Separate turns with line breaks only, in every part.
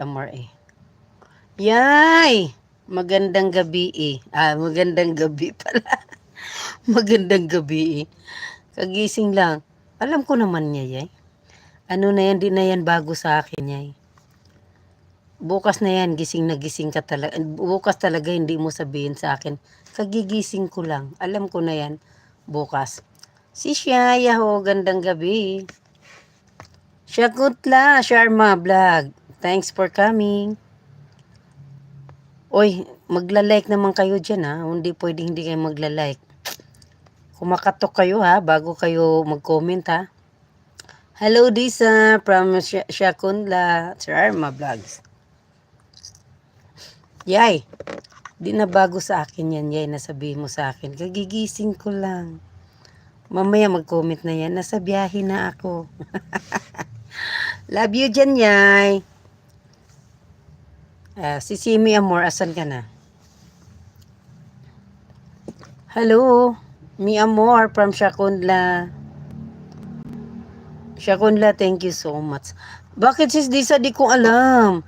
Amor eh. Yay! Magandang gabi eh. Magandang gabi pala. Magandang gabi eh. Kagising lang. Alam ko naman niya, yay. Ano na yan, di na yan bago sa akin, yay. Bukas na yan, gising na gising ka talaga. Bukas talaga hindi mo sabihin sa akin. Kagigising ko lang. Alam ko na yan. Bukas. Si Shaya ho, gandang gabi. Shakutla, Sharma Vlog. Thanks for coming. Oy, magla-like naman kayo dyan ha. Hindi pwedeng hindi kayo magla-like. Kumakatok kayo ha, bago kayo mag-comment ha. Hello Disa from Shakunla, Sharma Vlogs. Yay, di na bago sa akin yan, yay, nasabihin mo sa akin. Kagigising ko lang. Mamaya mag-comment na yan, nasa biyahe na ako. Love you dyan, yay. Si Simi Amor, asan ka na? Hello, Mi Amor from Shakunla. Shakunla, thank you so much. Bakit sis Disa, di ko alam.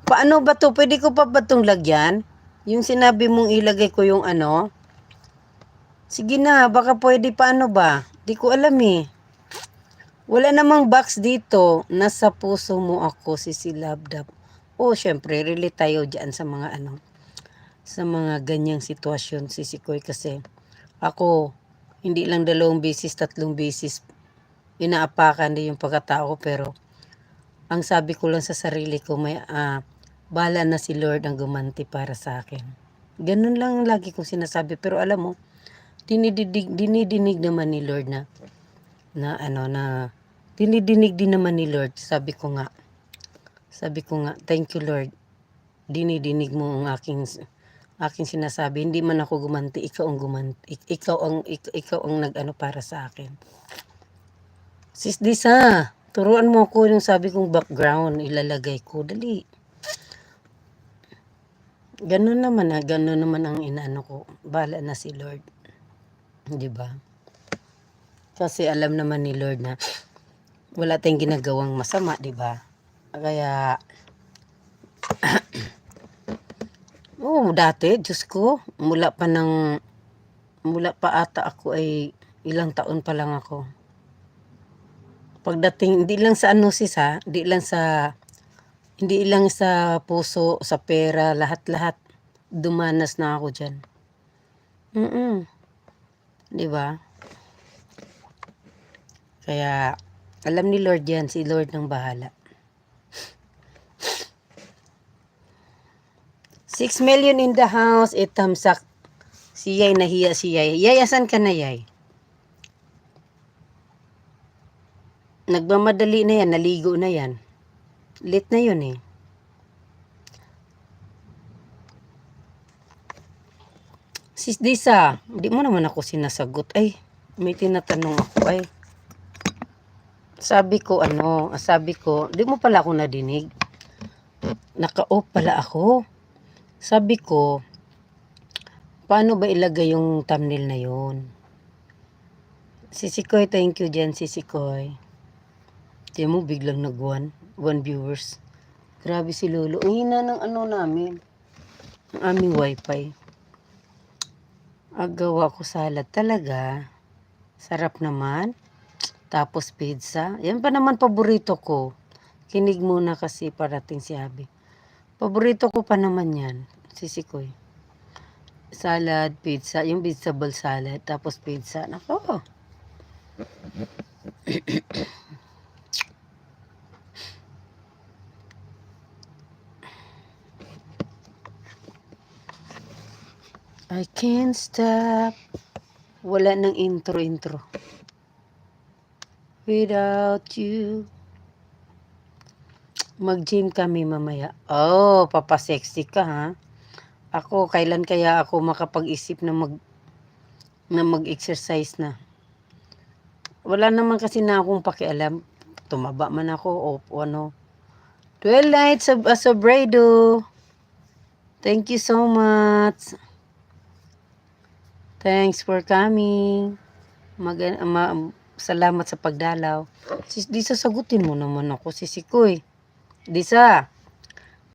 Paano ba to? Pwede ko pa ba itong lagyan? Yung sinabi mong ilagay ko yung ano? Sige na, baka pwede paano ba? Di ko alam eh. Wala namang box dito. Nasa puso mo ako, si Labdab. Oh, syempre, relate tayo dyan sa mga ano. Sa mga ganyang sitwasyon, si Sikoy kasi. Ako, hindi lang 2 beses, 3 beses inaapakan din yung pagkatao pero ang sabi ko lang sa sarili ko may bala na si Lord ang gumanti para sa akin. Ganun lang lagi kong sinasabi pero alam mo dinidinig naman ni Lord na dinidinig din naman ni Lord. Sabi ko nga thank you Lord, dinidinig mo ang aking sinasabi. Hindi man ako gumanti, ikaw ang gumanti, ikaw ang nag-ano para sa akin. Sis Disa, turuan mo ako yung sabi kong background, ilalagay ko. Dali. Ganun naman ang inaano ko. Bala na si Lord. Di ba? Kasi alam naman ni Lord na wala tayong ginagawang masama, di ba? Kaya, dati, Diyos ko, mula pa ata ako ay ilang taon pa lang ako. Pagdating, hindi lang sa ano sis ha, hindi lang sa puso, sa pera, lahat-lahat. Dumanas na ako dyan. Di ba? Kaya, alam ni Lord yan, si Lord ng bahala. 6 million in the house, itamsak. Si Yay, nahiya si Yay. Yay, asan ka na Yay? Nagmamadali na yan, naligo na yan. Late na yun eh. Sis Disa, di mo naman ako sinasagot. Ay, may tinatanong ako ay. Sabi ko, di mo pala ako nadinig. Naka-off pala ako. Sabi ko, paano ba ilagay yung thumbnail na yun? Sisikoy, thank you dyan, Sisikoy. Tiyan mo, biglang one viewers. Grabe si Lolo. Ang hina ng ano namin. Ang aming wifi. Agawa ko salad talaga. Sarap naman. Tapos pizza. Yan pa naman paborito ko. Kinig muna kasi parating si Abi. Paborito ko pa naman yan. Sisikoy. Salad, pizza. Yung vegetable salad. Tapos pizza. Nako. I can't stop. Wala nang intro. Without you. Mag-gym kami mamaya. Oh, papasexy ka ha. Ako, kailan kaya ako makapag-isip na mag-exercise na? Wala naman kasi na akong pakialam. Tumaba man ako o ano. 12 nights of Asobredo. Thank you so much. Thanks for coming. Salamat sa pagdalaw. Disa, sagutin mo naman ako, Sisikoy. Disa.